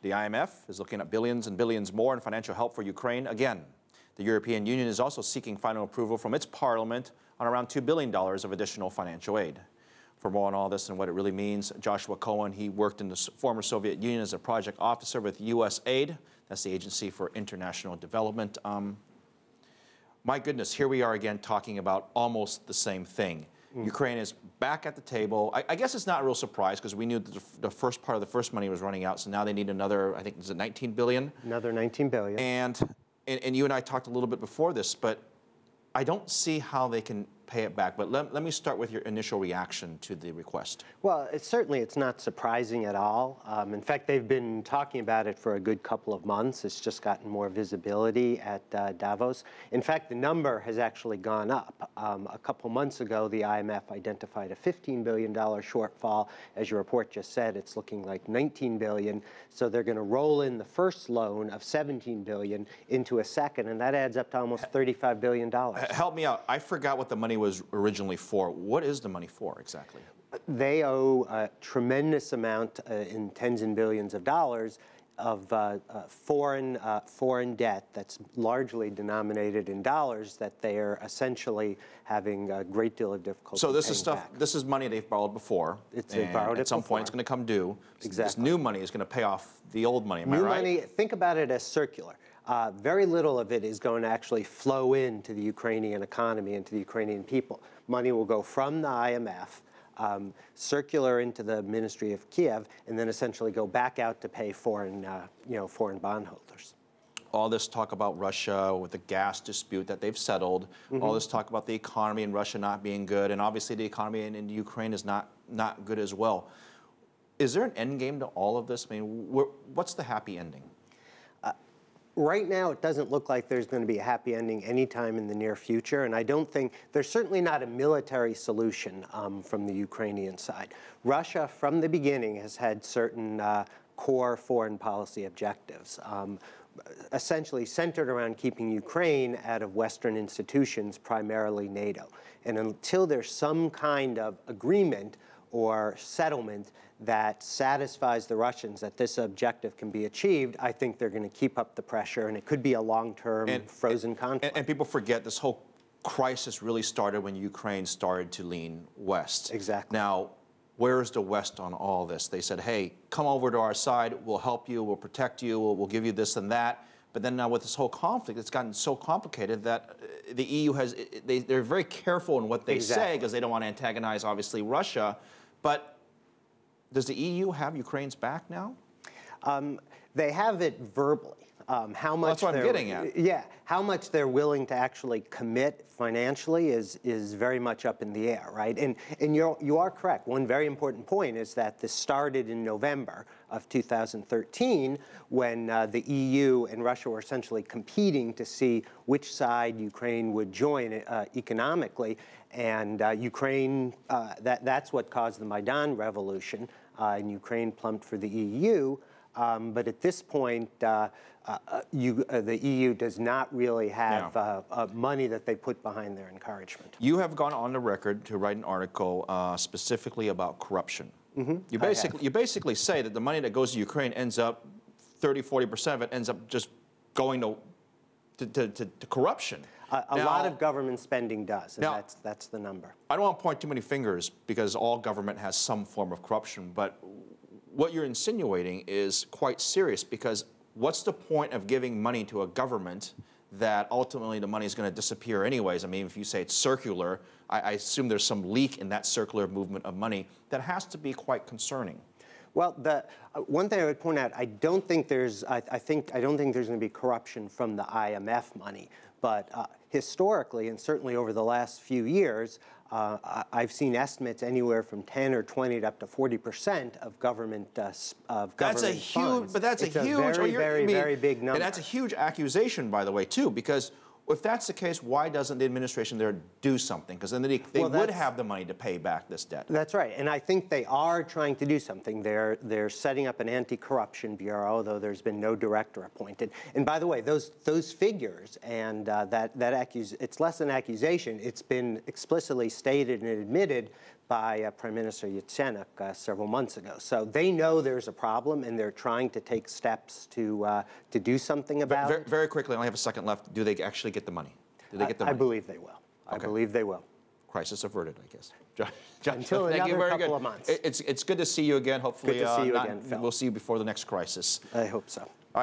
The IMF is looking at billions and billions more in financial help for Ukraine. Again, the European Union is also seeking final approval from its parliament on around $2 billion of additional financial aid. For more on all this and what it really means, Joshua Cohen, he worked in the former Soviet Union as a project officer with USAID. That's the Agency for International Development. My goodness, here we are again talking about almost the same thing. Ukraine is back at the table. I guess it's not a real surprise because we knew that the first part of the first money was running out, so now they need another, I think, is it 19 billion? Another 19 billion. And you and I talked a little bit before this, but I don't see how they can pay it back. But let me start with your initial reaction to the request. Well, it's not surprising at all. In fact, they've been talking about it for a good couple of months. It's just gotten more visibility at Davos. In fact, the number has actually gone up. A couple months ago, the IMF identified a $15 billion shortfall. As your report just said, it's looking like $19 billion. So they're going to roll in the first loan of $17 billion into a second, and that adds up to almost $35 billion. Help me out. I forgot what the money was originally for. What is the money for exactly? They owe a tremendous amount in tens and billions of dollars of foreign debt that's largely denominated in dollars that they are essentially having a great deal of difficulty So this is paying stuff. back. This is money they've borrowed before. They've borrowed it at some before. point it's going to come due. Exactly. This new money is going to pay off the old money. Am I New right? money. Think about it as circular. Very little of it is going to actually flow into the Ukrainian economy and to the Ukrainian people. Money will go from the IMF, circular into the Ministry of Kiev, and then essentially go back out to pay foreign bondholders. All this talk about Russia with the gas dispute that they've settled, all this talk about the economy in Russia not being good, and obviously the economy in Ukraine is not good as well. Is there an end game to all of this? I mean, what's the happy ending? Right now, it doesn't look like there's going to be a happy ending anytime in the near future, and I don't think there's certainly not a military solution from the Ukrainian side. Russia, from the beginning, has had certain core foreign policy objectives, essentially centered around keeping Ukraine out of Western institutions, primarily NATO. And until there's some kind of agreement or settlement that satisfies the Russians that this objective can be achieved, I think they're going to keep up the pressure, and it could be a long-term frozen conflict. And people forget this whole crisis really started when Ukraine started to lean west. Exactly. Now, where's the West on all this? They said, hey, come over to our side, we'll help you, we'll protect you, we'll give you this and that. But then now with this whole conflict, it's gotten so complicated that the EU they're very careful in what they say because they don't want to antagonize, obviously, Russia. But does the EU have Ukraine's back now? They have it verbally. How much that's what I'm getting at. Yeah, how much they're willing to actually commit financially is very much up in the air, right? And you are correct. One very important point is that this started in November of 2013 when the EU and Russia were essentially competing to see which side Ukraine would join economically. And Ukraine, that's what caused the Maidan revolution, and Ukraine plumped for the EU. But at this point, the EU does not really have money that they put behind their encouragement. You have gone on the record to write an article specifically about corruption. You basically say that the money that goes to Ukraine ends up, 30–40% of it ends up just going to corruption. A lot of government spending does, and that's the number. I don't want to point too many fingers because all government has some form of corruption, but what you're insinuating is quite serious because what's the point of giving money to a government that ultimately the money is going to disappear anyways? I mean, if you say it's circular, I assume there's some leak in that circular movement of money that has to be quite concerning. Well, the one thing I would point out, I don't think there's going to be corruption from the IMF money, but historically and certainly over the last few years, I've seen estimates anywhere from 10 or 20 to up to 40% of government funds. That's a huge, but that's it's a huge, very big number. And that's a huge accusation, by the way, too, because if that's the case, why doesn't the administration there do something? Because then they would have the money to pay back this debt. That's right, and I think they are trying to do something. They're setting up an anti-corruption bureau, though there's been no director appointed. And by the way, those figures and it's less an accusation. It's been explicitly stated and admitted by Prime Minister Yatsenyuk several months ago. So they know there's a problem, and they're trying to take steps to do something about it. Very quickly, I only have a second left. Do they actually get the money? Do they get the money? I believe they will. I believe they will. Crisis averted, I guess. Until another couple of months. It's good to see you again. Hopefully, Good to see you again, Phil. we'll see you before the next crisis. I hope so.